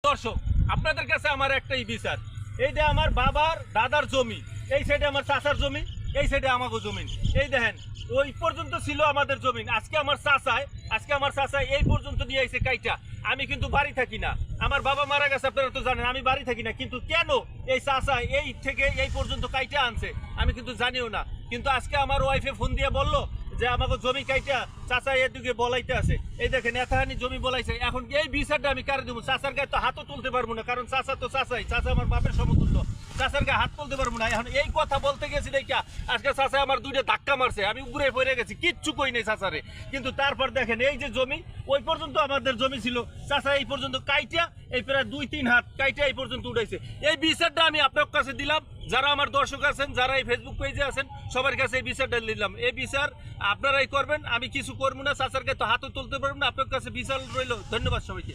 দর্শক, আপনাদের কাছে আমার একটাই বিচার, এইটা আমার বাবার দাদার জমি, এই সাইডে আমার চাচার জমি, এই সাইডে আমাগো জমিন। এই দেখেন ওই পর্যন্ত ছিল আমাদের জমিন, আজকে আমার চাচায় এই পর্যন্ত নিয়ে আইছে কাইটা। আমি কিন্তু বাড়ি থাকি না, আমার বাবা মারা গেছে, আপনারা তো জানেন, আমি বাড়ি থাকি না। কিন্তু কেন এই চাচা এই থেকে এই পর্যন্ত কাইটা আনছে আমি কিন্তু জানিও না। কিন্তু আজকে আমার ওয়াইফে ফোন দিয়ে বললো যে আমাকে জমি কাইটা চাচা এদিকে বলাইতে আছে। এই দেখেন এতখানি জমি বলাইছে। এখন এই বিচারটা আমি কারে দেবো? চাচার গায়ে তো হাতও তুলতে পারবো না, কারণ চাচা তো চাচাই, চাচা আমার বাপের সমতুল্য, চাচার গায়ে হাত তুলতে পারবো না। এখন এই কথা বলতে গেছি দেখা আজকে চাচা আমার দুইটা ধাক্কা মারছে, আমি উপরে পড়ে গেছি, কিচ্ছু কই নেই চাচারে। কিন্তু তারপর দেখেন এই যে জমি, ওই পর্যন্ত আমাদের জমি ছিল, চাচা এই পর্যন্ত কাইটা এই প্রায় 2-3 হাত কাইটা এই পর্যন্ত উঠাইছে। এই বিচারটা আমি আপনার কাছে দিলাম, যারা আমার দর্শক আছেন, যারা এই ফেসবুক পেজে আছেন, সবার কাছে এই বিচারটা দিলাম। এই বিচার আপনারাই করবেন, আমি কিছু করবো না। চাচার গায়ে তো হাতও তুলতে পারবো না। আপনার কাছে বিচার রইল। ধন্যবাদ সবাইকে।